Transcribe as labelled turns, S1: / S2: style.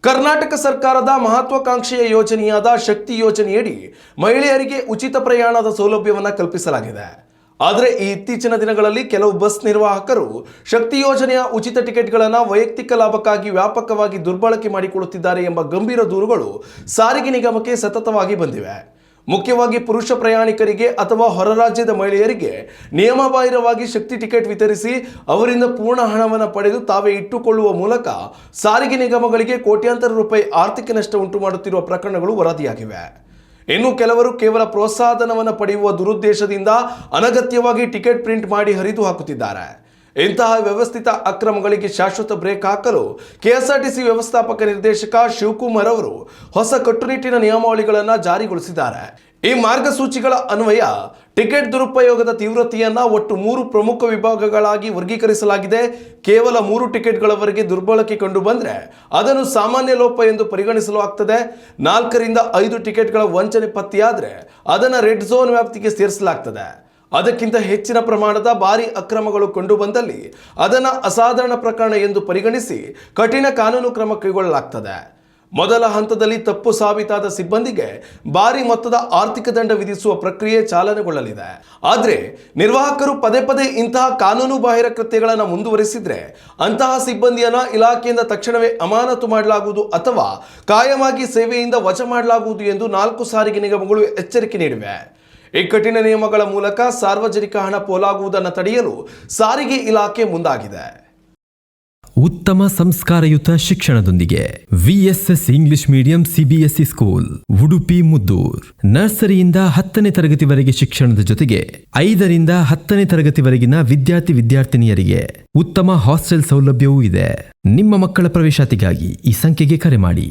S1: ಕರ್ನಾಟಕ ಸರ್ಕಾರದ ಮಹತ್ವಾಕಾಂಕ್ಷೆಯ ಯೋಜನೆಯಾದ ಶಕ್ತಿ ಯೋಜನೆಯಡಿ ಮಹಿಳೆಯರಿಗೆ ಉಚಿತ ಪ್ರಯಾಣದ ಸೌಲಭ್ಯವನ್ನು ಕಲ್ಪಿಸಲಾಗಿದೆ. ಆದರೆ ಇತ್ತೀಚಿನ ದಿನಗಳಲ್ಲಿ ಕೆಲವು ಬಸ್ ನಿರ್ವಾಹಕರು ಶಕ್ತಿ ಯೋಜನೆಯ ಉಚಿತ ಟಿಕೆಟ್ಗಳನ್ನು ವೈಯಕ್ತಿಕ ಲಾಭಕ್ಕಾಗಿ ವ್ಯಾಪಕವಾಗಿ ದುರ್ಬಳಕೆ ಮಾಡಿಕೊಳ್ಳುತ್ತಿದ್ದಾರೆ ಎಂಬ ಗಂಭೀರ ದೂರುಗಳು ಸಾರಿಗೆ ನಿಗಮಕ್ಕೆ ಸತತವಾಗಿ ಬಂದಿವೆ. ಮುಖ್ಯವಾಗಿ ಪುರುಷ ಪ್ರಯಾಣಿಕರಿಗೆ ಅಥವಾ ಹೊರ ರಾಜ್ಯದ ಮಹಿಳೆಯರಿಗೆ ನಿಯಮಬಾಹಿರವಾಗಿ ಶಕ್ತಿ ಟಿಕೆಟ್ ವಿತರಿಸಿ ಅವರಿಂದ ಪೂರ್ಣ ಹಣವನ್ನು ಪಡೆದು ತಾವೇ ಇಟ್ಟುಕೊಳ್ಳುವ ಮೂಲಕ ಸಾರಿಗೆ ನಿಗಮಗಳಿಗೆ ಕೋಟ್ಯಾಂತರ ರೂಪಾಯಿ ಆರ್ಥಿಕ ನಷ್ಟ ಉಂಟು ಮಾಡುತ್ತಿರುವ ಪ್ರಕರಣಗಳು ವರದಿಯಾಗಿವೆ. ಇನ್ನು ಕೆಲವರು ಕೇವಲ ಪ್ರೋತ್ಸಾಹಧನವನ್ನು ಪಡೆಯುವ ದುರುದ್ದೇಶದಿಂದ ಅನಗತ್ಯವಾಗಿ ಟಿಕೆಟ್ ಪ್ರಿಂಟ್ ಮಾಡಿ ಹರಿದು ಹಾಕುತ್ತಿದ್ದಾರೆ. ಇಂತಹ ವ್ಯವಸ್ಥಿತ ಅಕ್ರಮಗಳಿಗೆ ಶಾಶ್ವತ ಬ್ರೇಕ್ ಹಾಕಲು ಕೆಎಸ್ಆರ್ಟಿಸಿ ವ್ಯವಸ್ಥಾಪಕ ನಿರ್ದೇಶಕ ಶಿವಕುಮಾರ್ ಅವರು ಹೊಸ ಕಟ್ಟುನಿಟ್ಟಿನ ನಿಯಮಾವಳಿಗಳನ್ನು ಜಾರಿಗೊಳಿಸಿದ್ದಾರೆ. ಈ ಮಾರ್ಗಸೂಚಿಗಳ ಅನ್ವಯ ಟಿಕೆಟ್ ದುರುಪಯೋಗದ ತೀವ್ರತೆಯನ್ನು ಒಟ್ಟು 3 ಪ್ರಮುಖ ವಿಭಾಗಗಳಾಗಿ ವರ್ಗೀಕರಿಸಲಾಗಿದೆ. ಕೇವಲ 3 ಟಿಕೆಟ್ಗಳವರೆಗೆ ದುರ್ಬಳಕೆ ಕಂಡು ಬಂದರೆ ಅದನ್ನು ಸಾಮಾನ್ಯ ಲೋಪ ಎಂದು ಪರಿಗಣಿಸಲಾಗುತ್ತದೆ. 4 ರಿಂದ 5 ಟಿಕೆಟ್ಗಳ ವಂಚನೆ ಪತ್ತೆಯಾದರೆ ಅದನ್ನು ರೆಡ್ ಝೋನ್ ವ್ಯಾಪ್ತಿಗೆ ಸೇರಿಸಲಾಗುತ್ತದೆ. ಅದಕ್ಕಿಂತ ಹೆಚ್ಚಿನ ಪ್ರಮಾಣದ ಭಾರಿ ಅಕ್ರಮಗಳು ಕಂಡು ಬಂದಲ್ಲಿ ಅದನ್ನು ಅಸಾಧಾರಣ ಪ್ರಕರಣ ಎಂದು ಪರಿಗಣಿಸಿ ಕಠಿಣ ಕಾನೂನು ಕ್ರಮ ಕೈಗೊಳ್ಳಲಾಗುತ್ತದೆ. ಮೊದಲ ಹಂತದಲ್ಲಿ ತಪ್ಪು ಸಾಬೀತಾದ ಸಿಬ್ಬಂದಿಗೆ ಭಾರಿ ಮೊತ್ತದ ಆರ್ಥಿಕ ದಂಡ ವಿಧಿಸುವ ಪ್ರಕ್ರಿಯೆ ಚಾಲನೆಗೊಳ್ಳಲಿದೆ. ಆದರೆ ನಿರ್ವಾಹಕರು ಪದೇ ಪದೇ ಇಂತಹ ಕಾನೂನು ಬಾಹಿರ ಕೃತ್ಯಗಳನ್ನು ಮುಂದುವರಿಸಿದ್ರೆ ಅಂತಹ ಸಿಬ್ಬಂದಿಯನ್ನು ಇಲಾಖೆಯಿಂದ ತಕ್ಷಣವೇ ಅಮಾನತು ಮಾಡಲಾಗುವುದು ಅಥವಾ ಕಾಯವಾಗಿ ಸೇವೆಯಿಂದ ವಜಾ ಮಾಡಲಾಗುವುದು ಎಂದು 4 ಸಾರಿಗೆ ನಿಗಮಗಳು ಎಚ್ಚರಿಕೆ ನೀಡಿವೆ. ಈ ಕಠಿಣ ನಿಯಮಗಳ ಮೂಲಕ ಸಾರ್ವಜನಿಕ ಹಣ ಪೋಲಾಗುವುದನ್ನು ತಡೆಯಲು ಸಾರಿಗೆ ಇಲಾಖೆ ಮುಂದಾಗಿದೆ.
S2: ಉತ್ತಮ ಸಂಸ್ಕಾರಯುತ ಶಿಕ್ಷಣದೊಂದಿಗೆ VSS English medium CBSE school Udupi Muddur. ನರ್ಸರಿಯಿಂದ 10ನೇ ತರಗತಿವರೆಗೆ ಶಿಕ್ಷಣದ ಜೊತೆಗೆ 5 ರಿಂದ 10ನೇ ತರಗತಿವರೆಗಿನ ವಿದ್ಯಾರ್ಥಿನಿಯರಿಗೆ ಉತ್ತಮ ಹಾಸ್ಟೆಲ್ ಸೌಲಭ್ಯವೂ ಇದೆ. ನಿಮ್ಮ ಮಕ್ಕಳ ಪ್ರವೇಶಾತಿಗಾಗಿ ಈ ಸಂಖ್ಯೆಗೆ ಕರೆ ಮಾಡಿ.